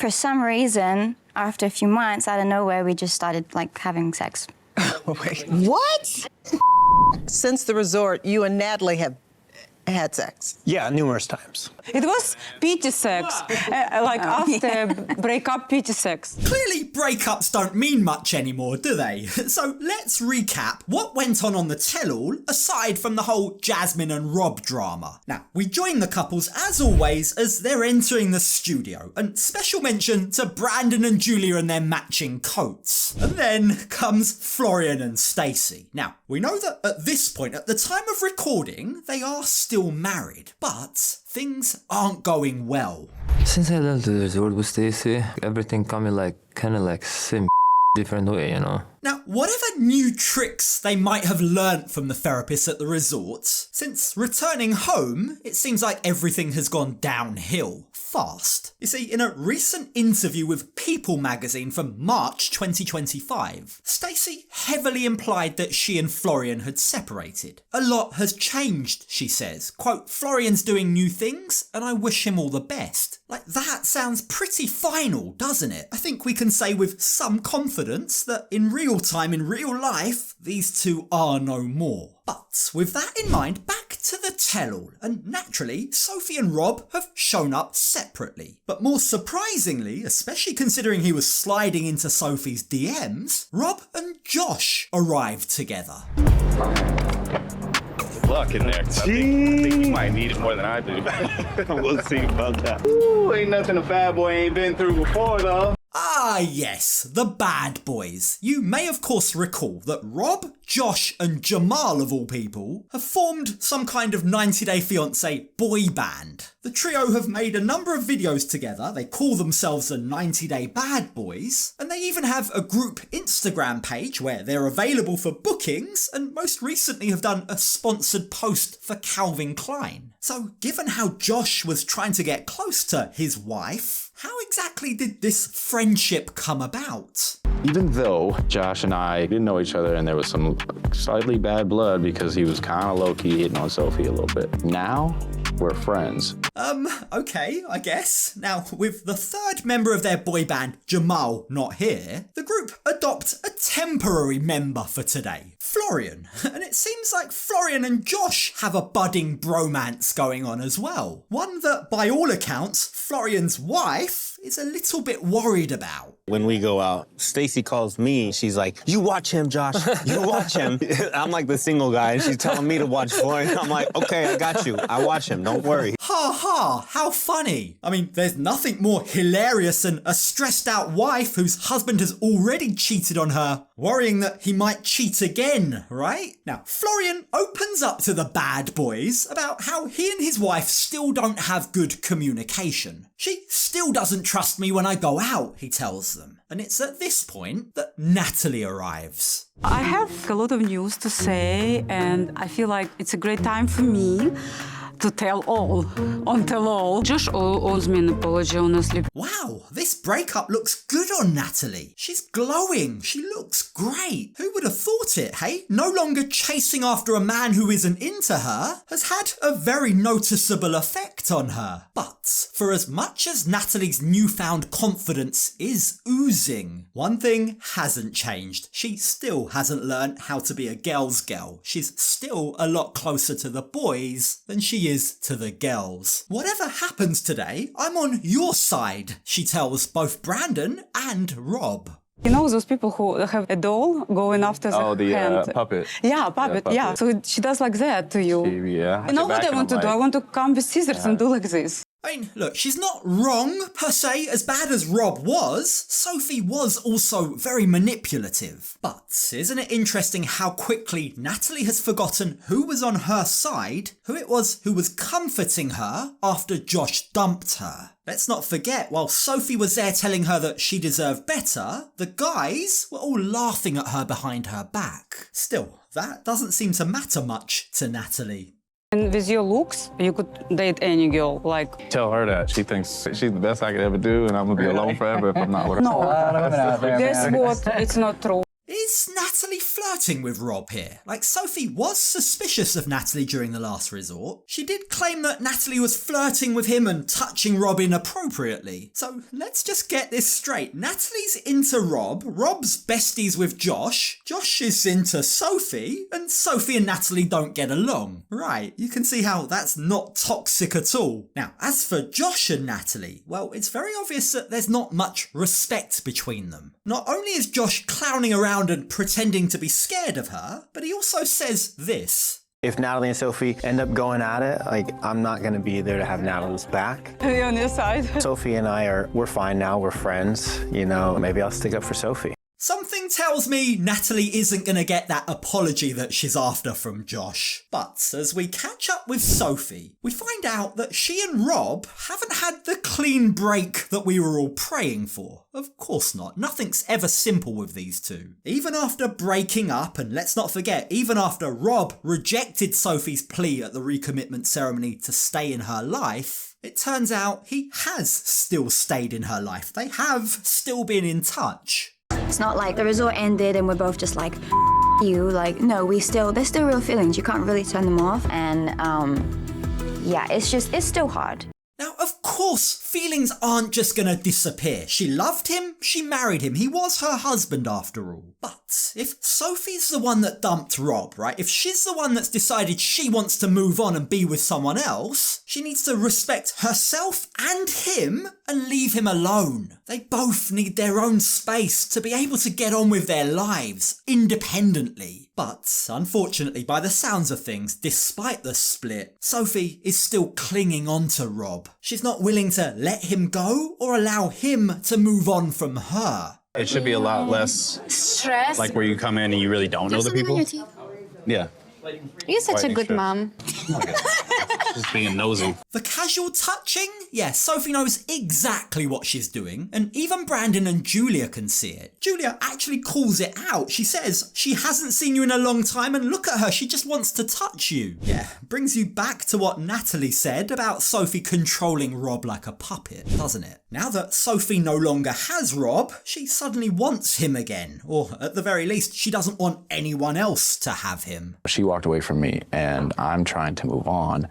For some reason, after a few months, out of nowhere, we just started, like, having sex. Wait. What? Since the resort, you and Natalie have had sex? Yeah, numerous times. It was pity sex, after breakup pity sex. Clearly, breakups don't mean much anymore, do they? So let's recap what went on the tell-all, aside from the whole Jasmine and Rob drama. Now, we join the couples, as always, as they're entering the studio, and special mention to Brandon and Julia and their matching coats. And then comes Florian and Stacey. Now, we know that at this point, at the time of recording, they are still married, but things aren't going well. Since I left the resort with Stacey, everything coming kind of same different way, you know. Now, whatever new tricks they might have learnt from the therapist at the resort, since returning home, it seems like everything has gone downhill fast. You see, in a recent interview with People magazine from March 2025, Stacey heavily implied that she and Florian had separated. A lot has changed, she says. Quote, Florian's doing new things and I wish him all the best. Like, that sounds pretty final, doesn't it? I think we can say with some confidence that in real time, in real life, these two are no more. But with that in mind, back to the tell-all, and naturally, Sophie and Rob have shown up separately. But more surprisingly, especially considering he was sliding into Sophie's DMs, Rob and Josh arrived together. Luck in there. I think you might need it more than I do. We'll see about that. Ooh, ain't nothing a fat boy ain't been through before, though. Ah yes, the bad boys. You may of course recall that Rob, Josh and Jamal of all people have formed some kind of 90 Day Fiancé boy band. The trio have made a number of videos together, they call themselves the 90 Day Bad Boys, and they even have a group Instagram page where they're available for bookings and most recently have done a sponsored post for Calvin Klein. So given how Josh was trying to get close to his wife, how exactly did this friendship come about? Even though Josh and I didn't know each other and there was some slightly bad blood because he was kind of low-key hitting on Sophie a little bit. Now, we're friends. Okay, I guess. Now, with the third member of their boy band, Jamal, not here, the group adopt a temporary member for today, Florian. And it seems like Florian and Josh have a budding bromance going on as well. One that, by all accounts, Florian's wife is a little bit worried about. When we go out, Stacey calls me. She's like, you watch him, Josh. You watch him. I'm like the single guy, and she's telling me to watch Florian. I'm like, okay, I got you. I watch him. Don't worry. Ha ha, how funny. I mean, there's nothing more hilarious than a stressed out wife whose husband has already cheated on her, worrying that he might cheat again, right? Now, Florian opens up to the bad boys about how he and his wife still don't have good communication. She still doesn't trust me when I go out, he tells them. And it's at this point that Natalie arrives. I have a lot of news to say, and I feel like it's a great time for me to tell all, on tell all. Josh owes me an apology, honestly. Wow, this breakup looks good on Natalie. She's glowing, she looks great. Who would have thought it, hey? No longer chasing after a man who isn't into her has had a very noticeable effect on her. But for as much as Natalie's newfound confidence is oozing, one thing hasn't changed. She still hasn't learned how to be a girl's girl. She's still a lot closer to the boys than she is to the girls. Whatever happens today, I'm on your side, she tells both Brandon and Rob. You know those people who have a doll going after the hand? Puppet. Yeah, puppet, yeah. So she does like that to you. Yeah. You know what I want to do? I want to come with scissors and do like this. I mean, look, she's not wrong, per se. As bad as Rob was, Sophie was also very manipulative. But isn't it interesting how quickly Natalie has forgotten who was on her side, who it was who was comforting her after Josh dumped her? Let's not forget, while Sophie was there telling her that she deserved better, the guys were all laughing at her behind her back. Still, that doesn't seem to matter much to Natalie. And with your looks, you could date any girl, like... Tell her that. She thinks she's the best I could ever do, and I'm gonna be alone forever if I'm not with her. No, guess what? It's not true. Is Is Natalie flirting with Rob here? Like, Sophie was suspicious of Natalie during the last resort. She did claim that Natalie was flirting with him and touching Rob inappropriately. So let's just get this straight. Natalie's into Rob, Rob's besties with Josh, Josh is into Sophie, and Sophie and Natalie don't get along. Right, you can see how that's not toxic at all. Now, as for Josh and Natalie, well, it's very obvious that there's not much respect between them. Not only is Josh clowning around and pretending to be scared of her, but he also says this. If Natalie and Sophie end up going at it, like, I'm not gonna be there to have Natalie's back. Are you on your side? Sophie and we're fine now, we're friends, you know, maybe I'll stick up for Sophie. Something tells me Natalie isn't going to get that apology that she's after from Josh. But as we catch up with Sophie, we find out that she and Rob haven't had the clean break that we were all praying for. Of course not. Nothing's ever simple with these two. Even after breaking up, and let's not forget, even after Rob rejected Sophie's plea at the recommitment ceremony to stay in her life, it turns out he has still stayed in her life. They have still been in touch. It's not like the resort ended and we're both just like, you. Like, no, there's still real feelings. You can't really turn them off. And yeah, it's still hard. Now, of course, feelings aren't just gonna disappear. She loved him, she married him, he was her husband after all. But if Sophie's the one that dumped Rob, right, if she's the one that's decided she wants to move on and be with someone else, she needs to respect herself and him and leave him alone. They both need their own space to be able to get on with their lives independently. But unfortunately, by the sounds of things, despite the split, Sophie is still clinging on to Rob. She's not willing to let him go or allow him to move on from her. It should be a lot less stress. like where you come in and you really don't know the people. Yeah. You're such a good mom. Just being nosy. The casual touching? Yeah, Sophie knows exactly what she's doing, and even Brandon and Julia can see it. Julia actually calls it out. She says she hasn't seen you in a long time, and look at her, she just wants to touch you. Yeah, brings you back to what Natalie said about Sophie controlling Rob like a puppet, doesn't it? Now that Sophie no longer has Rob, she suddenly wants him again, or at the very least, she doesn't want anyone else to have him. She walked away from me, and I'm trying to move on.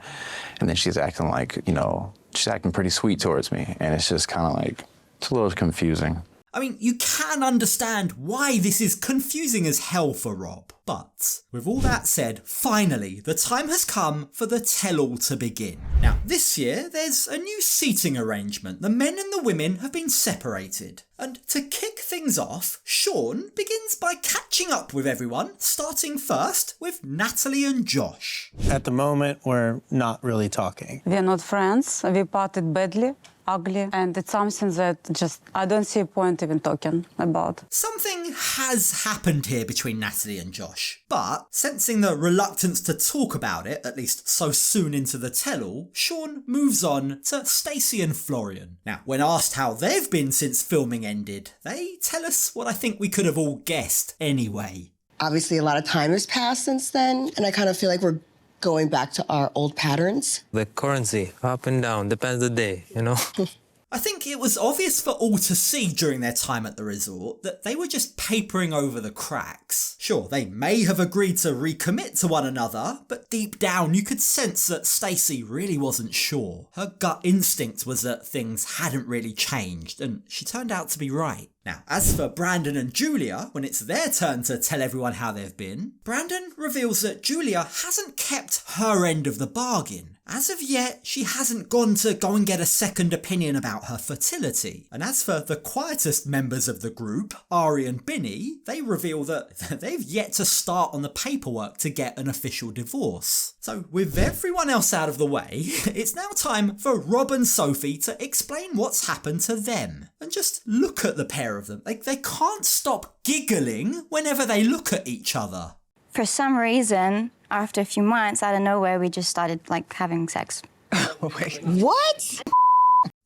And then she's acting like, you know, she's acting pretty sweet towards me. And it's just kind of like, it's a little confusing. I mean, you can understand why this is confusing as hell for Rob. But with all that said, finally, the time has come for the tell-all to begin. Now, this year, there's a new seating arrangement. The men and the women have been separated. And to kick things off, Sean begins by catching up with everyone, starting first with Natalie and Josh. At the moment, we're not really talking. We're not friends. We parted badly, ugly, and it's something that just I don't see a point even talking about. Something has happened here between Natalie and Josh, but sensing the reluctance to talk about it, at least so soon into the tell-all, Sean moves on to Stacey and Florian. Now, when asked how they've been since filming ended, they tell us what I think we could have all guessed anyway. Obviously, a lot of time has passed since then, and I kind of feel like we're going back to our old patterns. The currency, up and down, depends the day, you know? I think it was obvious for all to see during their time at the resort that they were just papering over the cracks. Sure, they may have agreed to recommit to one another, but deep down you could sense that Stacey really wasn't sure. Her gut instinct was that things hadn't really changed, and she turned out to be right. Now, as for Brandon and Julia, when it's their turn to tell everyone how they've been, Brandon reveals that Julia hasn't kept her end of the bargain. As of yet, she hasn't gone to go and get a second opinion about her fertility. And as for the quietest members of the group, Ari and Binny, they reveal that they've yet to start on the paperwork to get an official divorce. So with everyone else out of the way, it's now time for Rob and Sophie to explain what's happened to them. And just look at the pair of them. Like, they can't stop giggling whenever they look at each other. For some reason, after a few months, out of nowhere, we just started like having sex. Wait, what?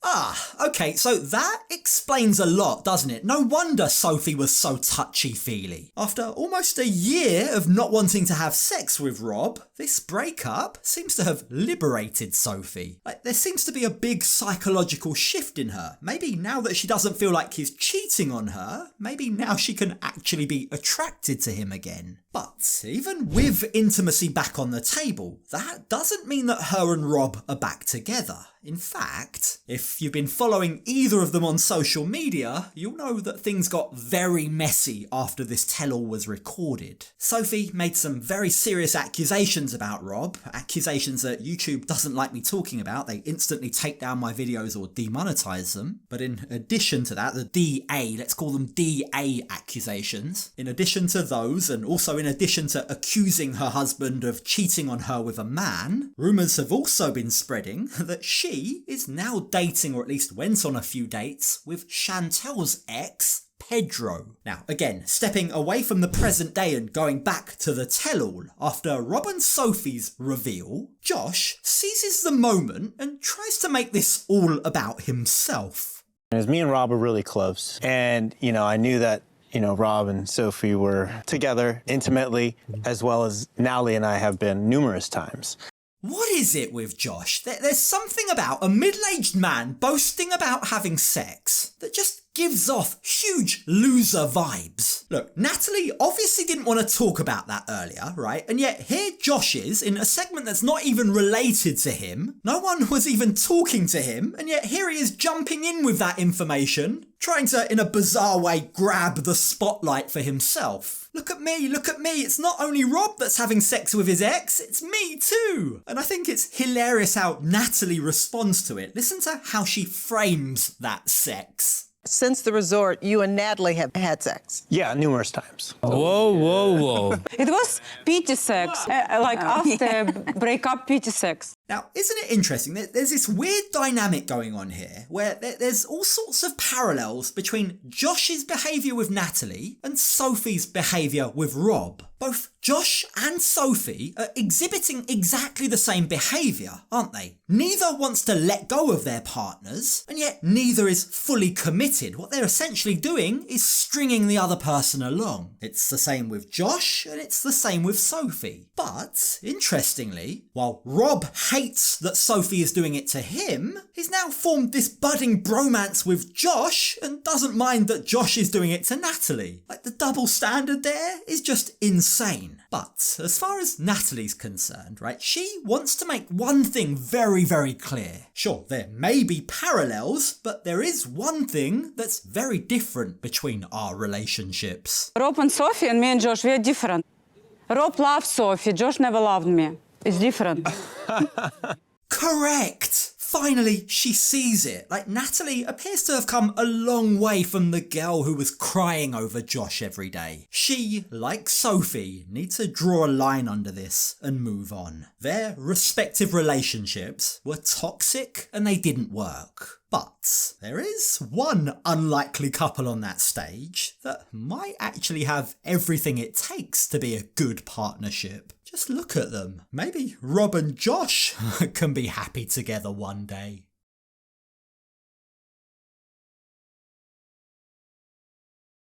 Ah, okay, so that explains a lot, doesn't it? No wonder Sophie was so touchy-feely. After almost a year of not wanting to have sex with Rob, this breakup seems to have liberated Sophie. Like, there seems to be a big psychological shift in her. Maybe now that she doesn't feel like he's cheating on her, maybe now she can actually be attracted to him again. But even with intimacy back on the table, that doesn't mean that her and Rob are back together. In fact, if you've been following either of them on social media, you'll know that things got very messy after this tell-all was recorded. Sophie made some very serious accusations about Rob, accusations that YouTube doesn't like me talking about. They instantly take down my videos or demonetize them. But in addition to that, the DA, let's call them DA accusations, in addition to those, and also in addition to accusing her husband of cheating on her with a man, rumours have also been spreading that she is now dating, or at least went on a few dates, with Chantel's ex, Pedro. Now, again, stepping away from the present day and going back to the tell-all, after Rob and Sophie's reveal, Josh seizes the moment and tries to make this all about himself. As me and Rob are really close, and, I knew that Rob and Sophie were together intimately, as well as Natalie and I have been numerous times. What is it with Josh? There's something about a middle-aged man boasting about having sex that just gives off huge loser vibes. Look, Natalie obviously didn't want to talk about that earlier, right? And yet here Josh is in a segment that's not even related to him. No one was even talking to him, and yet here he is jumping in with that information, trying to, in a bizarre way, grab the spotlight for himself. Look at me, it's not only Rob that's having sex with his ex, it's me too. And I think it's hilarious how Natalie responds to it. Listen to how she frames that sex. Since the resort, you and Natalie have had sex. Yeah, numerous times. Whoa. It was pity sex, after breakup, pity sex. Now, isn't it interesting that there's this weird dynamic going on here where there's all sorts of parallels between Josh's behaviour with Natalie and Sophie's behaviour with Rob. Both Josh and Sophie are exhibiting exactly the same behaviour, aren't they? Neither wants to let go of their partners, and yet neither is fully committed. What they're essentially doing is stringing the other person along. It's the same with Josh, and it's the same with Sophie. But, interestingly, while Rob hates that Sophie is doing it to him, he's now formed this budding bromance with Josh and doesn't mind that Josh is doing it to Natalie. Like, the double standard there is just insane. But as far as Natalie's concerned, right, she wants to make one thing very, very clear. Sure, there may be parallels, but there is one thing that's very different between our relationships. Rob and Sophie and me and Josh, we are different. Rob loves Sophie, Josh never loved me. It's different. Correct! Finally, she sees it. Like, Natalie appears to have come a long way from the girl who was crying over Josh every day. She, like Sophie, needs to draw a line under this and move on. Their respective relationships were toxic and they didn't work. But there is one unlikely couple on that stage that might actually have everything it takes to be a good partnership. Just look at them. Maybe Rob and Josh can be happy together one day.